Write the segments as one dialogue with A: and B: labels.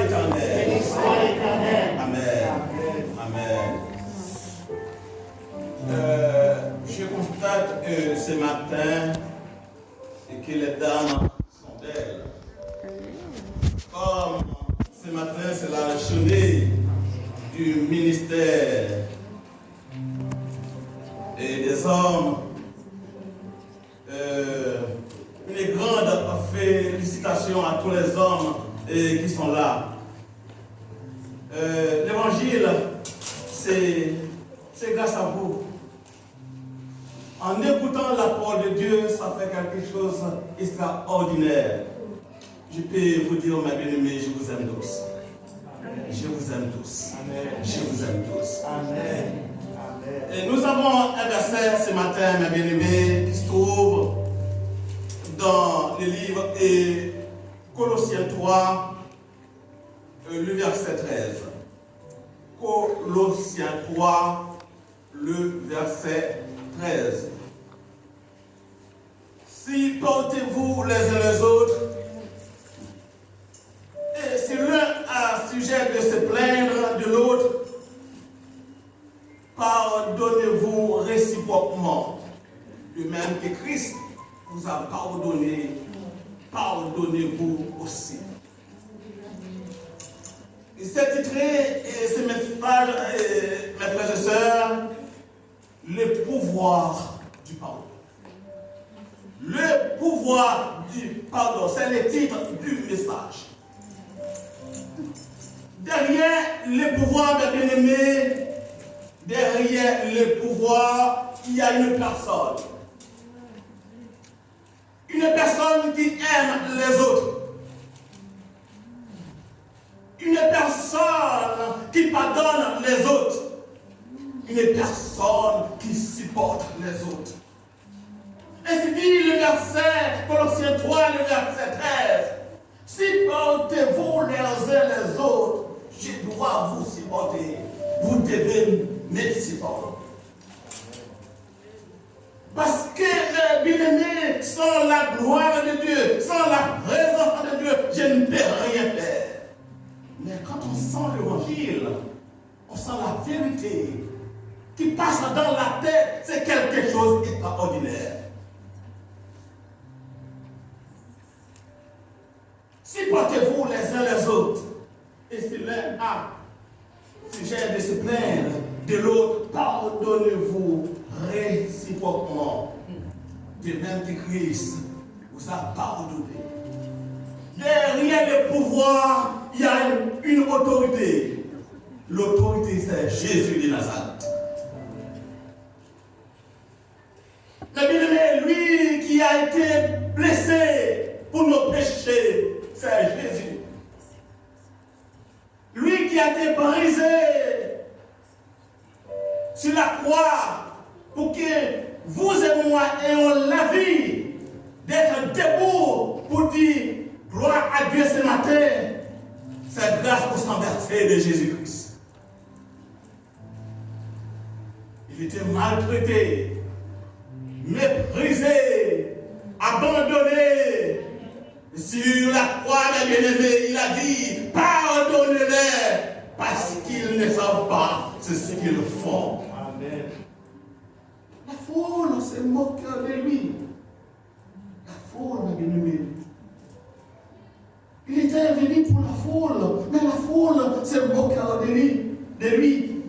A: l'Éternel.
B: Béni soit l'Éternel.
A: Amen. Amen. Je constate ce matin que les dames sont belles. Comme ce matin, c'est la journée du ministère et des hommes. Une grande félicitation à tous les hommes qui sont là. L'évangile, c'est grâce à vous. En écoutant la parole de Dieu, ça fait quelque chose d'extraordinaire. Je peux vous dire, mes bien-aimés, je vous aime tous. Je vous aime tous. Amen. Je vous aime tous. Amen. Et nous avons un verset ce matin, mes bien-aimés, qui se trouve dans le livre et Colossiens 3, le verset 13. Colossiens 3, le verset 13. Si portez-vous les uns les autres, et si l'un a sujet de se plaindre de l'autre, pardonnez-vous réciproquement. De même que Christ vous a pardonné, pardonnez-vous aussi. Et c'est titré, et c'est mes frères et sœurs, le pouvoir du pardon. Le pouvoir du pardon, c'est le titre du message. Derrière le pouvoir, mes bien-aimés, derrière le pouvoir, il y a une personne. Une personne qui aime les autres. Une personne qui pardonne les autres. Une personne qui supporte les autres. Ainsi dit le verset, Colossiens 3, le verset 13. Supportez-vous les uns les autres. Je dois vous supporter. Vous devez me supporter. Parce que, bien-aimé, sans la gloire de Dieu, sans la présence de Dieu, je ne peux rien faire. Mais quand on sent l'évangile, on sent la vérité qui passe dans la tête, c'est quelque chose d'extraordinaire. Supportez-vous les uns les autres. Et si l'un a sujet de se plaindre de l'autre, pardonnez-vous réciproquement. De même que Christ vous a pardonné. Derrière le pouvoir, il y a une autorité. L'autorité, c'est Jésus de Nazareth. Mais bien aimé, lui qui a été blessé pour nos péchés, c'est Jésus. Lui qui a été brisé sur la croix pour que vous et moi ayons la vie d'être debout pour dire gloire à Dieu ce matin. C'est grâce au sang versé de Jésus-Christ. Il était maltraité, méprisé, abandonné. Sur la croix, mes bien-aimés, il a dit, pardonnez-les, parce qu'ils ne savent pas ce qu'ils font. Amen. La foule se moque de lui. La foule, mes bien-aimés. Il était venu pour la foule, mais la foule se moque de lui.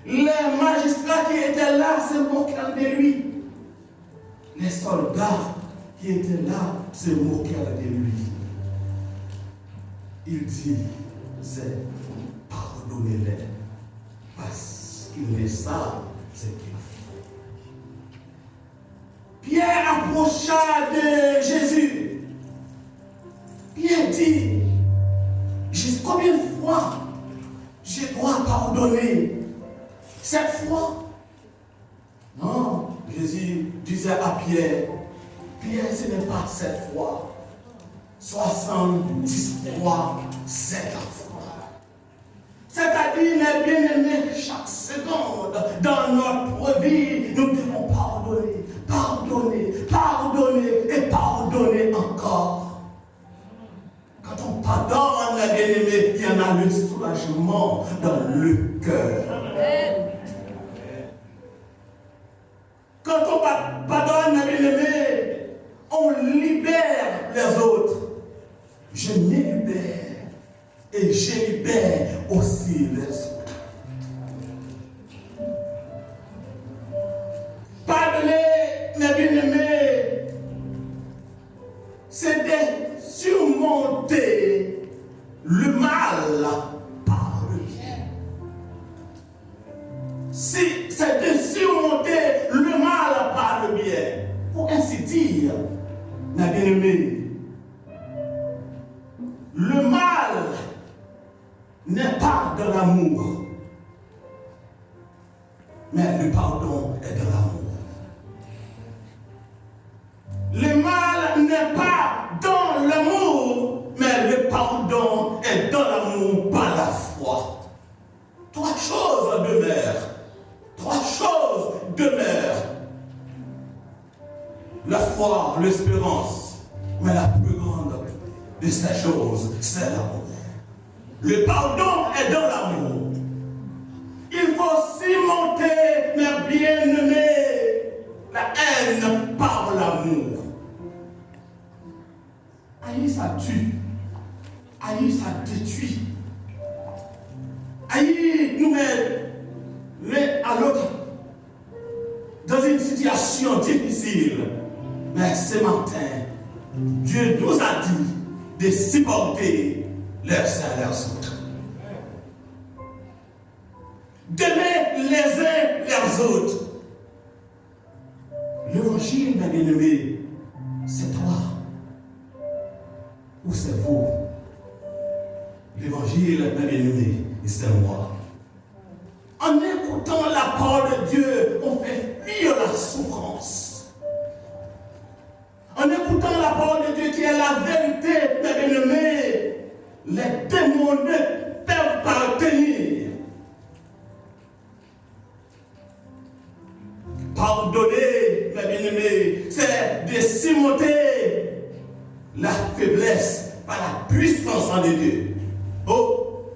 A: Les magistrats qui étaient là se moquaient de lui. Les soldats qui étaient là se moquèrent de lui. Il dit, c'est pardonnez-les parce qu'ils ne savent ce qu'ils font. Pierre approcha de Jésus. Pierre dit, combien de fois je dois pardonner? 7 fois? Non. Jésus disait à Pierre, Pierre, ce n'est pas 7 fois, 70 fois 7 fois. C'est-à-dire, mes bien-aimés, chaque seconde dans notre vie, nous devons pardonner, pardonner, pardonner et pardonner encore. mes bien-aimés, il y en a le soulagement dans le cœur. Quand on pardonne, mes bien-aimés, on libère les autres. Je me libère et je libère aussi les autres. Pardonner, mes bien-aimés, c'est de surmonter le mal par le bien. C'est de surmonter le mal par le bien. Pour ainsi dire, mes bien-aimés, le mal n'est pas de l'amour, mais le pardon est de l'amour. Le mal n'est pas dans l'amour, mais le pardon est dans l'amour par la foi. Trois choses demeurent. Trois choses demeurent. La foi, l'espérance, mais la plus grande de ces choses, c'est l'amour. Le pardon est dans l'amour. Il faut surmonter, mes bien-aimés, la haine par l'amour. Haïr, ça tue. Haïr, ça détruit. Haïr nous met l'un à l'autre dans une situation difficile. Mais ce matin, Dieu nous a dit de supporter les uns les autres. D'aimer les uns les autres. L'évangile, mes bien-aimés, c'est toi ou c'est vous. L'évangile, mes bien-aimés, c'est moi. En écoutant la parole de Dieu, on fait fuir la souffrance. En écoutant la parole de Dieu qui est la vérité, mes bien-aimés, les démons ne peuvent pas tenir. Pardonner, mes bien-aimés, c'est de surmonter la faiblesse par la puissance en Dieu. Oh,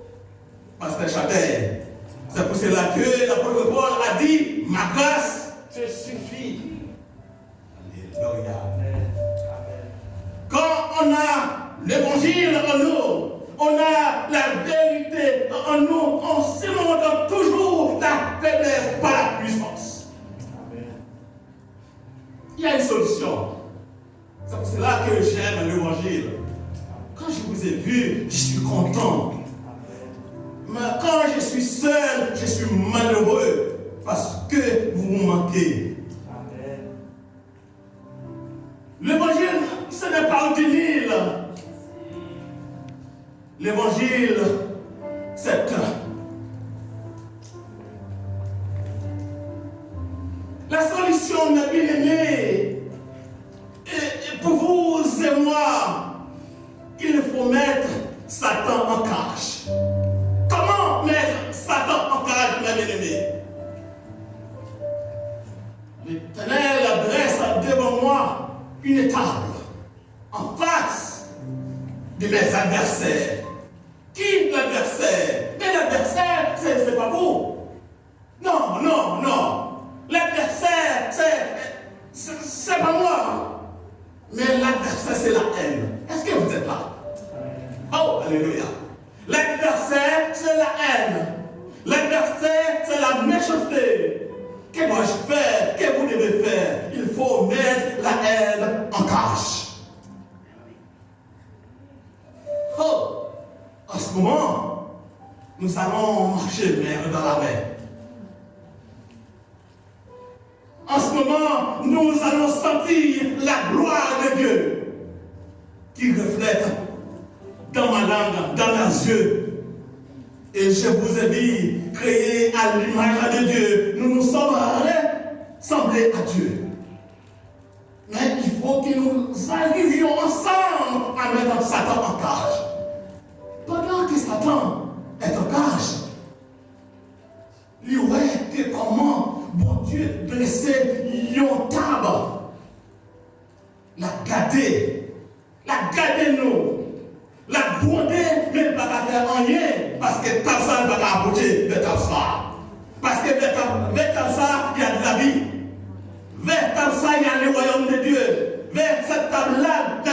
A: Pasteur Châtel, c'est pour cela que l'apôtre Paul a dit, ma grâce te suffit. Alléluia. Quand on a l'évangile en nous, on a la vérité en nous, on surmonte toujours la faiblesse par la puissance. Il y a une solution. C'est pour cela que j'aime l'évangile. Quand je vous ai vu, je suis content. Mais quand je suis seul, je suis malheureux parce que vous me manquez. L'évangile, ce n'est pas une île. L'évangile, c'est un. La solution, mes bien-aimés, et pour vous et moi, il faut mettre Satan en cage. Comment mettre Satan en cage, mes bien-aimés? L'Éternel dresse devant moi une table en face de mes adversaires. Qui l'adversaire? Mais l'adversaire, c'est pas vous. Non, non, non. L'adversaire, c'est pas moi. Mais l'adversaire, c'est la haine. Est-ce que vous êtes là? Oh, alléluia. L'adversaire, c'est la haine. L'adversaire, c'est la méchanceté. Que dois-je faire? Que vous devez faire? Il faut mettre la haine en cage. Oh, en ce moment, nous allons marcher main dans la main. En ce moment, nous allons sentir la gloire de Dieu qui reflète dans ma langue, dans mes yeux. Et je vous ai dit, créés à l'image de Dieu, nous nous sommes ressemblés à Dieu. Mais il faut que nous arrivions ensemble à mettre Satan en cage. Pendant que Satan est en cage, il aurait que comment bon Dieu dressait une table, la garder nous, la gronder, mais pas fait rien parce que Tafsa ne va pas approcher de Tafsa. Parce que vers Tafsa, il y a de la vie. Vers Tafsa, il y a le royaume de Dieu. Vers cette table-là, il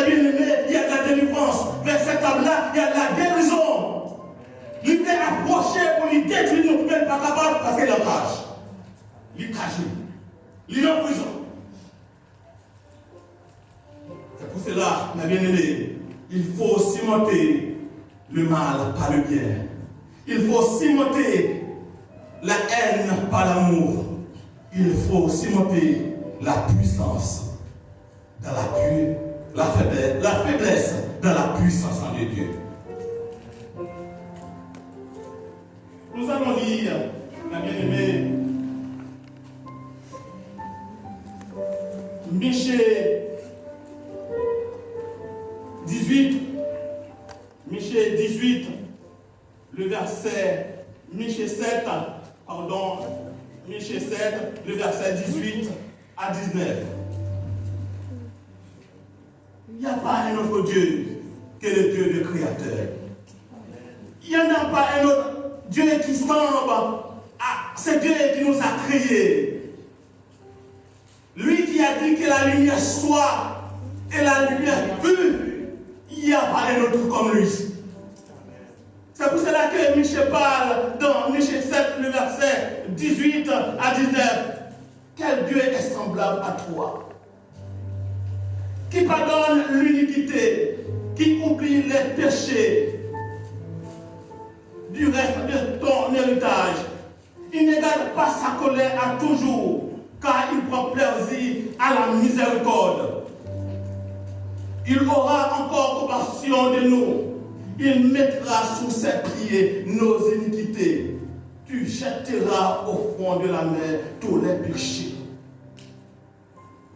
A: y a de la délivrance. Vers cette table-là, il y a de la guérison. Il était approché pour lui détruire, nous ne pouvons pas capable parce qu'il est en rage. Il est caché. Il est en prison. C'est pour cela, ma bien-aimée, il faut cimenter le mal par le bien. Il faut cimenter la haine par l'amour. Il faut cimenter la puissance dans la faiblesse dans la puissance en Dieu. Nous allons lire, ma bien-aimée, Michée 18, le verset, Michée 7, le verset 18 à 19. Il n'y a pas un autre Dieu que le Dieu du Créateur. Il n'y en a pas un autre Dieu qui semble à ce Dieu qui nous a créés. Lui qui a dit que la lumière soit et la lumière fut, il n'y a pas un autre comme lui. C'est pour cela que Michée parle dans Michée 7, le verset 18 à 19. Quel Dieu est semblable à toi? Qui pardonne l'iniquité, qui oublie les péchés du reste de ton héritage. Il ne garde pas sa colère à toujours, car il prend plaisir à la miséricorde. Il aura encore compassion de nous. Il mettra sous ses pieds nos iniquités. Tu jetteras au fond de la mer tous les péchés.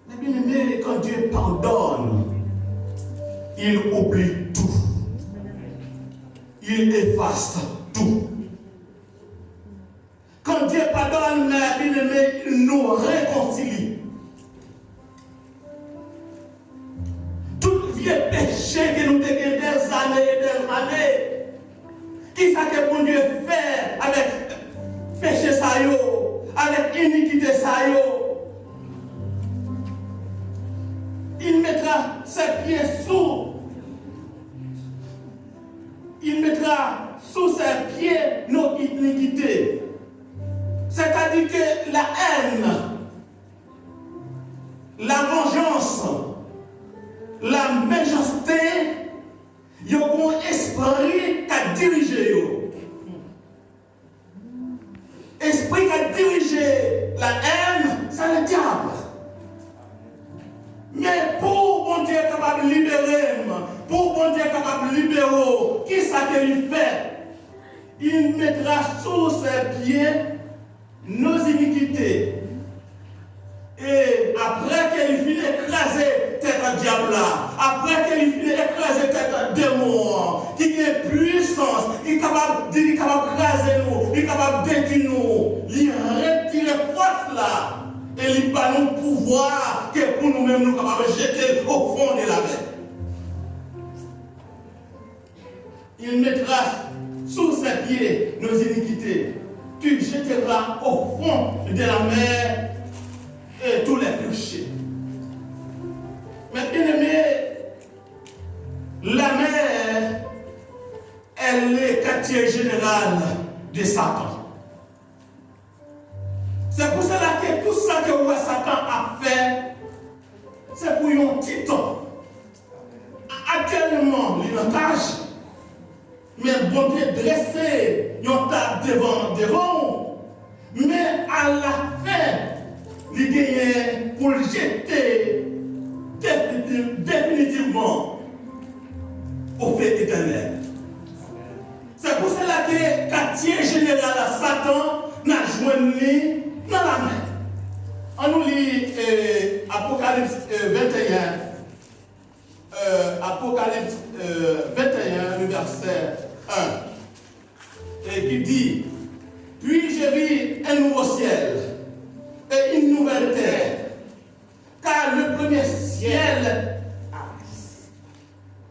A: Mais bien aimé, quand Dieu pardonne, il oublie tout. Il efface tout. Quand Dieu pardonne, mais bien aimé, il nous réconcilie. Tout vieux péché que nous avons des années et des années, qui ça que bon Dieu fait avec péché ça yo, avec iniquité ça yo, il mettra ses pieds sous. Il mettra sous ses pieds nos iniquités. C'est-à-dire que la haine, la vengeance, la méchanceté, il y a un esprit qui a dirigé. Esprit qui a dirigé la haine, c'est le diable. Mais pour bon Dieu capable de libérer, pour bon Dieu capable de libérer, qui ça qu'il fait? Il mettra sous ses pieds nos iniquités. Et après qu'il finit d'écraser tête diable là, après qu'il finit d'écraser tête démon, qui a puissance, qui est capable d'écraser nous, qui est capable de détruire nous, il retire force là. Et il pas nous pouvoir que pour nous-mêmes nous capables de jeter au fond de la mer. Il mettra sous ses pieds nos iniquités. Tu jetteras au fond de la mer et tous les péchés. Mais bien aimé, la mer, elle est quartier général de Satan. C'est pour cela que tout ça que Satan a fait, c'est pour un petit temps. Actuellement, il y a un tâche, mais bon Dieu dressé, il y a un tas devant. Mais à la fin, il gagne pour le jeter définitivement au fait éternel. C'est pour cela que le quartier général à Satan n'a joint dans la main. On nous lit Apocalypse 21. Apocalypse 21, le verset 1. Et qui dit: Puis je vis un nouveau ciel et une nouvelle terre, car le premier ciel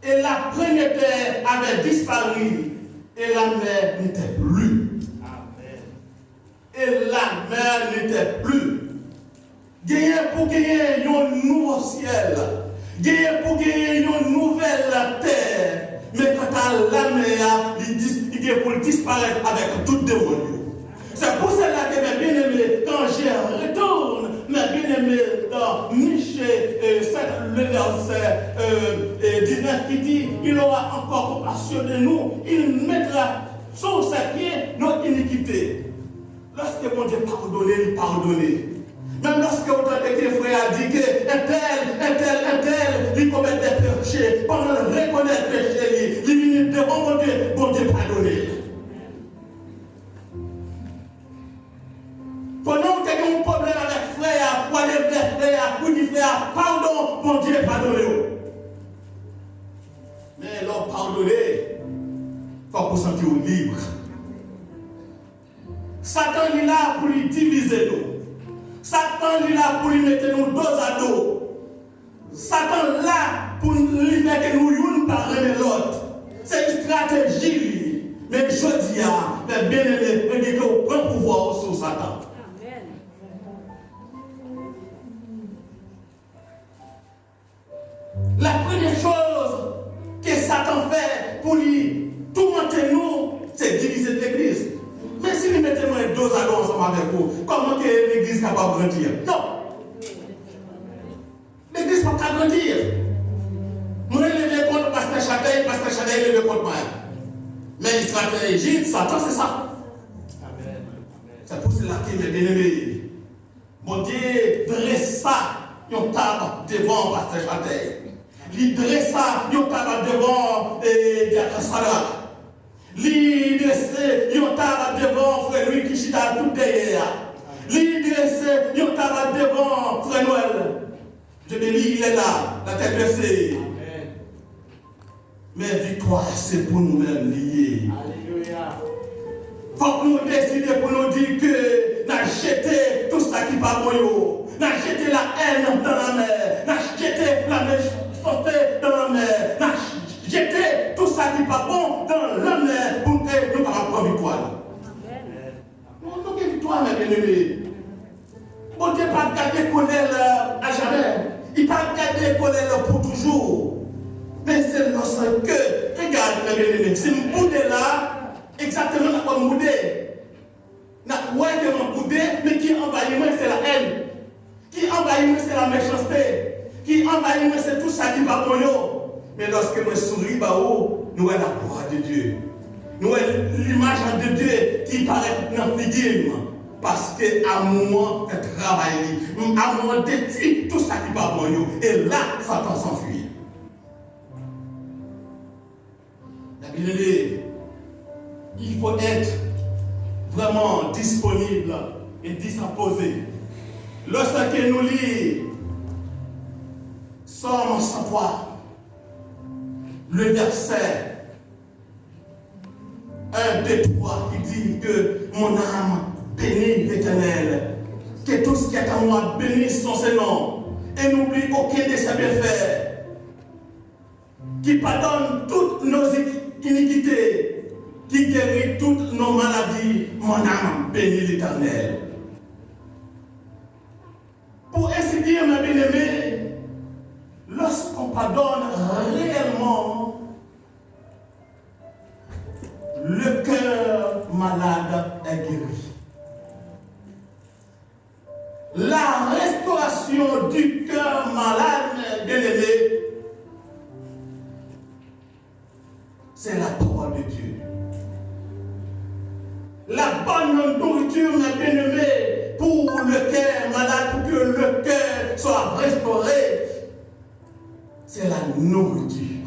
A: et la première terre avaient disparu, Et la mer n'était plus.
B: Amen.
A: Et la mer n'était plus. Gagner pour gagner un nouveau ciel. Gagner pour gagner une nouvelle terre. Mais quand la mer, il est pour disparaître avec tout le monde. C'est pour cela que mes bien-aimés, quand je retourne, mes bien-aimés, dans Michée, le verset 19 qui dit, il aura encore compassion de nous, il mettra sur ses pieds notre iniquité. Lorsque mon Dieu pardonne, il pardonne. Même lorsque vous entendez que les frères dit que un tel, il commet des péchés, pendant de reconnaître les péchés, il vient devant mon Dieu pardonner. Pendant que tu as un problème avec frère, ou avec frère, ou dit frère, pardon, mon Dieu pardonne. Mais l'homme pardonner, il faut vous sentir libre. Satan est là pour lui diviser nous. Satan est là pour lui mettre nous dos à dos. Satan est là pour lui faire que nous une par l'autre. C'est une stratégie. Mais je dis à mes bien-aimés, je dis qu'on prend pouvoir sur Satan. La première chose que Satan fait pour lui tourmenter nous, c'est diviser l'église. Mais si nous mettons dos à dos ensemble avec vous, comment que l'église est capable de grandir? Non. L'église ne peut pas grandir. Nous élevons contre Pasteur Chadey élevons contre moi. Mais une stratégie de Satan, c'est ça.
B: Amen.
A: C'est pour cela que mes bien-aimés, mon Dieu dressa une table devant Pasteur Chadey. Il dressa une table devant Diacre Salat. Il dressa une table devant Frère Louis qui chita tout derrière. Il dressa une table devant Frère Noël. Je bénis, il est là, la tête baissée. Mais victoire, c'est pour nous-mêmes liés.
B: Alléluia.
A: Il faut que nous décidions pour nous dire que nous avons jeté tout ça qui n'est pas bon. Nous avons jeté la haine dans la mer. Nous avons jeté la méchanceté dans la mer. Nous avons jeté tout ça qui n'est pas bon dans la mer pour que nous puissions prendre victoire. Nous avons une victoire, mes bien-aimés. Bon Dieu, pas garder colère à jamais. Il ne pas garder colère pour toujours. Mais c'est lorsque, regarde mes bien-aimés, si je boude là, exactement comme boude. Mais qui envahit moi, c'est la haine. Qui envahit moi, c'est la méchanceté. Qui envahit moi, c'est tout ça qui va pour nous. Mais lorsque je souris, nous avons la gloire de Dieu. Nous avons l'image de Dieu qui paraît dans le figure. Parce que amour fait travailler. Amour détruit tout ça qui va pour nous. Et là, Satan s'enfuit. Il faut être vraiment disponible et disposé. Lorsque nous lisons Somme 103, le verset 1, 2, 3, qui dit que mon âme bénit l'Éternel, que tout ce qui est en moi bénisse son Seigneur, et n'oublie aucun de ses bienfaits, qui pardonne toutes nos iniquités, qui guérit toutes nos maladies. Mon âme bénit l'Éternel. Pour ainsi dire, mes bien-aimés, lorsqu'on pardonne réellement, le cœur malade est guéri. La restauration du cœur malade, bien-aimé, c'est la parole de Dieu. La bonne nourriture, mes bien-aimés, pour le cœur malade, pour que le cœur soit restauré, c'est la nourriture.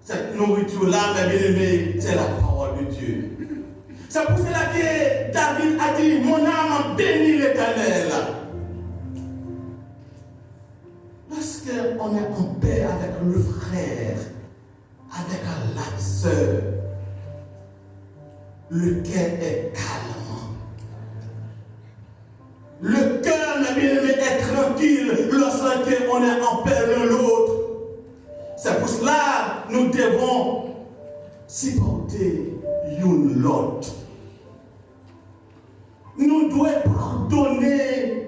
A: Cette nourriture-là, mes bien-aimés, c'est la parole de Dieu. C'est pour cela que David a dit, mon âme bénit l'Éternel. Lorsqu'on est en paix avec le frère, avec la sœur, le cœur est calme. Le cœur, mes bien-aimés, est tranquille lorsqu'on est en paix l'un l'autre. C'est pour cela que nous devons supporter l'autre. Nous devons pardonner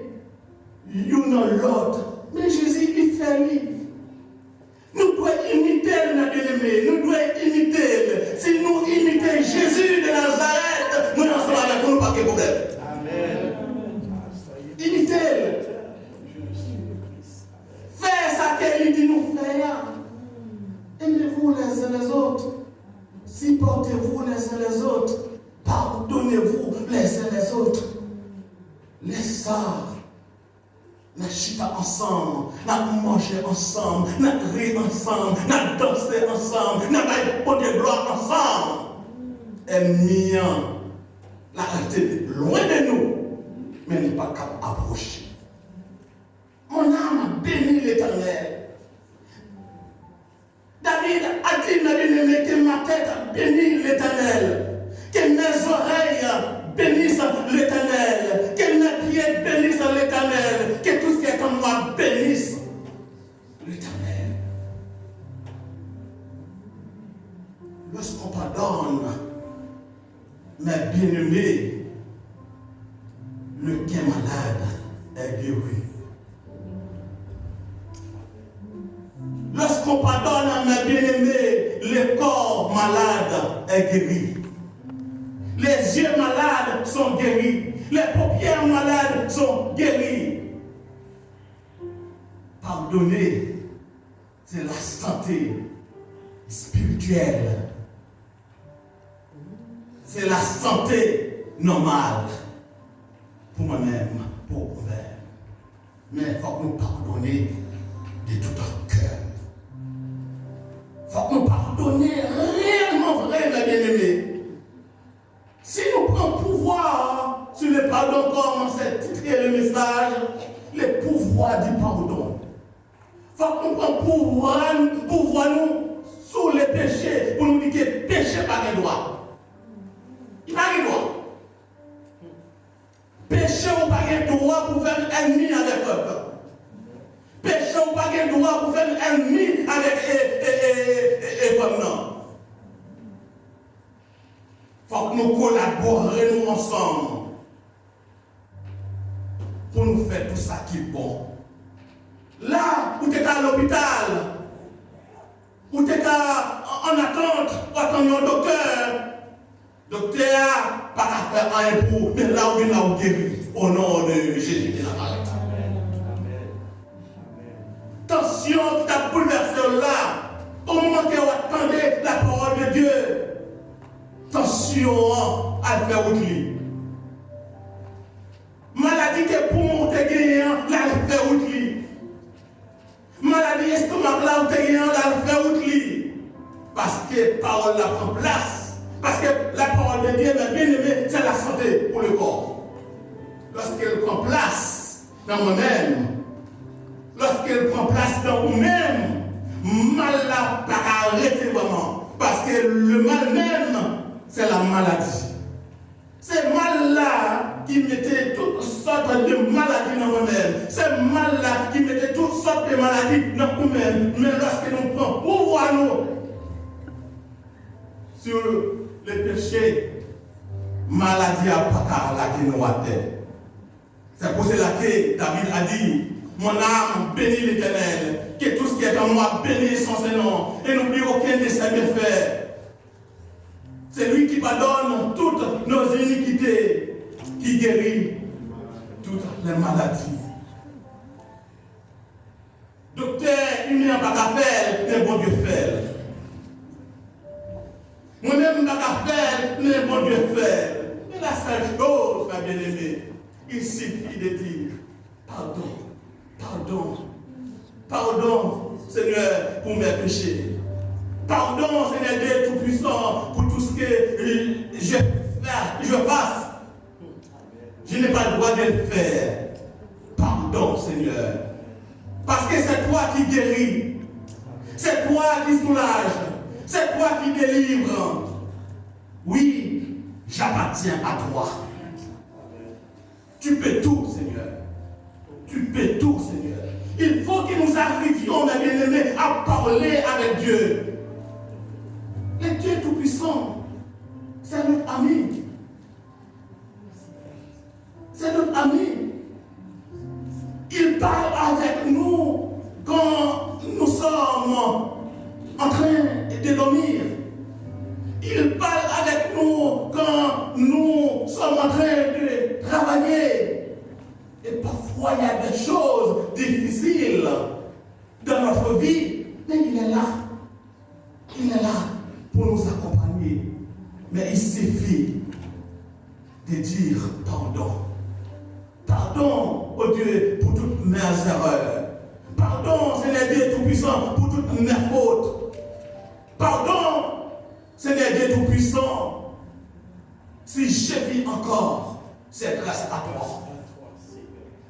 A: l'autre. Mais Jésus, il fait lui. Nous devons imiter le bien-aimé. Nous devons imiter. Si nous imitons Jésus de Nazareth, nous n'en sommes avec nous pas de problème.
B: Amen.
A: Imitez-le. Faites ça qu'il dit nous faire. Aimez-vous les uns les autres. Supportez-vous les uns les autres. Pardonnez-vous les uns les autres. Les sœurs, nous chita ensemble, nous manger ensemble, nous rire ensemble, nous danser ensemble, nous faire de gloire ensemble. Ennemis, la réalité loin de nous, mais n'est pas capable d'approcher. Mon âme a béni l'Éternel. David a dit, ma bien-aimée, que ma tête a béni l'Éternel. Que mes oreilles bénissent l'Éternel. Que mes pieds bénissent l'Éternel. Que tout ce qui est en moi bénisse l'Éternel. Lorsqu'on pardonne, mes bien-aimés, le cœur malade est guéri. Lorsqu'on pardonne à mes bien-aimés, le corps malade est guéri. Les yeux malades sont guéris. Les paupières malades sont guéries. Pardonner, c'est la santé spirituelle. C'est la santé normale. Pour moi-même, pour vous-même. Mais il faut que nous pardonner de tout notre cœur. Il faut que nous pardonner réellement vrai, mes bien-aimés. Si nous prenons pouvoir sur le pardon, comme c'est titré le message, le pouvoir du pardon. Il faut que nous prenions pouvoir nous sur les péchés pour nous dire que le péché n'a pas de droit. Il n'a pas de droit. Péché n'a pas de droit pour faire ennemi avec le peuple. Péché n'a pas de droit pour faire ennemi avec femme. Non. Il faut que nous collaborions ensemble pour nous faire tout ça qui est bon. Là où tu es à l'hôpital, où tu es en attente, où attendre un docteur, pas qu'à faire un pour, mais là où il a guéri, au nom de Jésus de Nazareth. Tension qui t'a bouleversé là, au moment que vous attendez la parole de Dieu. Tension à faire outil. Maladie que pour monter gagnant, là elle fait outil. Maladie estomac là où t'es gagnant, là elle fait outil. Parce que la parole la prend place. Parce que la parole de Dieu, bien aimé, c'est la santé pour le corps. Lorsqu'elle prend place dans moi-même, lorsqu'elle prend place dans vous-même, mal là pas arrêter vraiment. Parce que le mal même, c'est la maladie. C'est mal-là qui mettait toutes sortes de maladies dans nous-mêmes. C'est mal-là qui mettait toutes sortes de maladies dans nous-mêmes. Mais lorsque nous prenons pouvoir nous sur les péchés, maladie à pas la nous à terre. C'est pour cela que David a dit, mon âme bénit l'Éternel, que tout ce qui est en moi bénisse son Seigneur, et n'oublie aucun de ses bienfaits. C'est lui qui pardonne toutes nos iniquités, qui guérit toutes les maladies. Docteur, il n'y a pas qu'à faire, mais bon Dieu fait. Moi-même, pas qu'à faire, mais bon Dieu fait. Mais la seule chose, ma bien-aimée, il suffit de dire pardon, pardon, pardon, Seigneur, pour mes péchés. Pardon, Seigneur Dieu Tout-Puissant, pour tout ce que je fasse. Je n'ai pas le droit de le faire. Pardon, Seigneur. Parce que c'est toi qui guéris. C'est toi qui soulage. C'est toi qui délivre. Oui, j'appartiens à toi. Tu peux tout, Seigneur. Tu peux tout, Seigneur. Il faut que nous arrivions, mes bien-aimés, à parler avec Dieu. Le Dieu Tout-Puissant ensemble. C'est notre ami. C'est notre ami. Il parle avec nous quand nous sommes en train de dormir. Il parle avec nous quand nous sommes en train de travailler. Et parfois, il y a des choses difficiles dans notre vie, mais il est là. Il est là pour nous accompagner. Mais il suffit de dire pardon. Pardon, oh Dieu, pour toutes mes erreurs. Pardon, Seigneur Dieu Tout-Puissant, pour toutes mes fautes. Pardon, Seigneur Dieu Tout-Puissant, si je vis encore, c'est grâce à toi.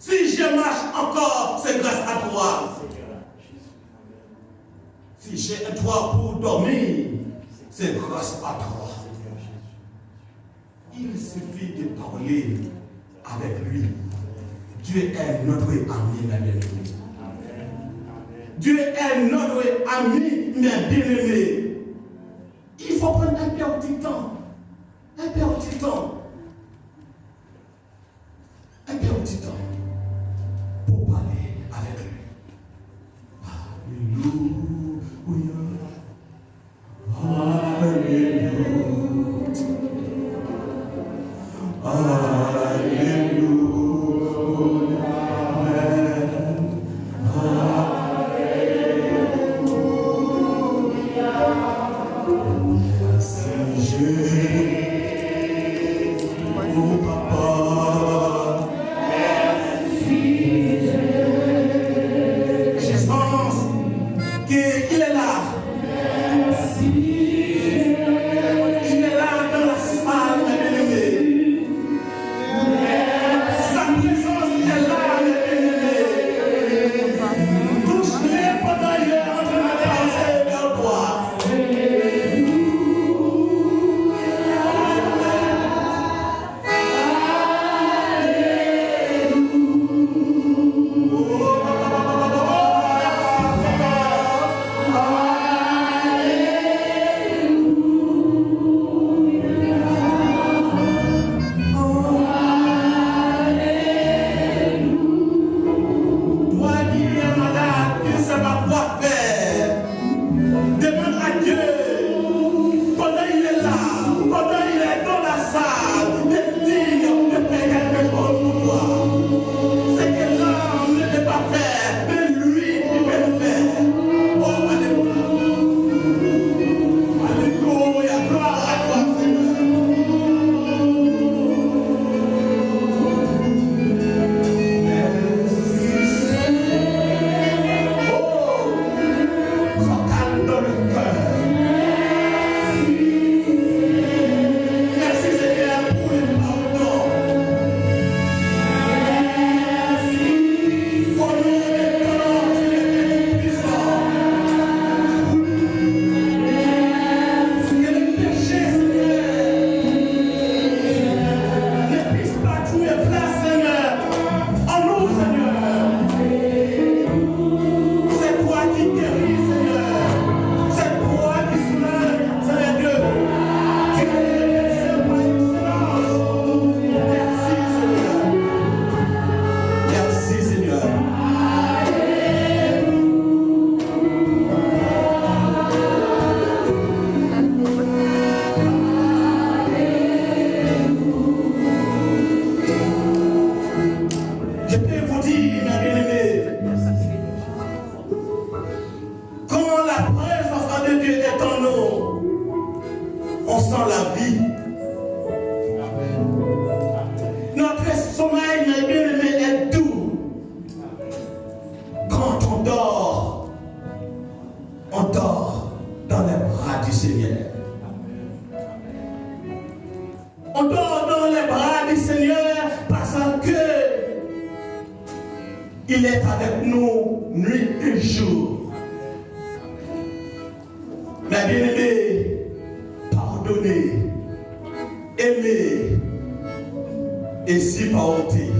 A: Si je marche encore, c'est grâce à toi. Si j'ai un toit pour dormir, c'est grâce à toi. Il suffit de parler avec lui. Dieu est notre ami, mes bien-aimés. Dieu est notre ami, mes bien-aimés. Il faut prendre un petit temps. Un petit temps. Un petit temps pour parler avec lui. Alléluia. Alléluia. Il est avec nous nuit et jour. Mes bien-aimés, pardonnez, aimez et supportez.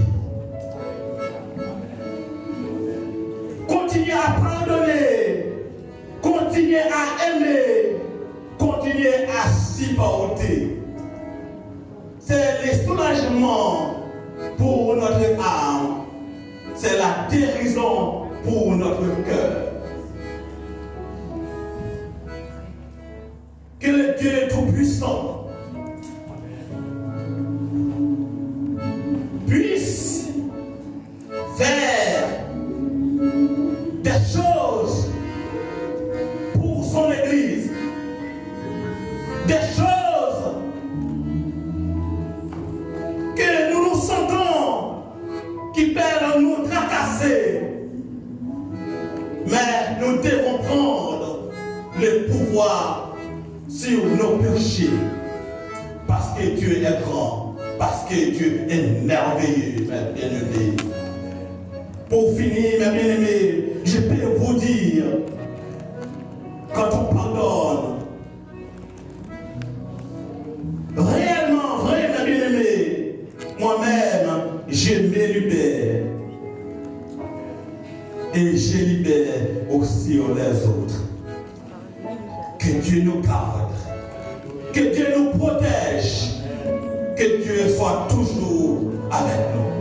A: Continuez à pardonner, continuez à aimer, continuez est à supporter. C'est le soulagement pour notre âme. C'est la guérison pour notre cœur. Que le Dieu Tout-Puissant puisse faire des choses pour son Église, des choses que nous nous sentons qui peuvent nous tracasser, mais nous devons prendre le pouvoir sur nos péchés, parce que Dieu est grand, parce que Dieu est merveilleux, mes bien-aimés. Pour finir, mes bien-aimés, je peux vous dire, quand on pardonne, réellement, vrai, mes bien-aimés, moi-même, je me libère. Et je libère aussi les autres. Que Dieu nous garde, que Dieu nous protège, que Dieu soit toujours avec nous.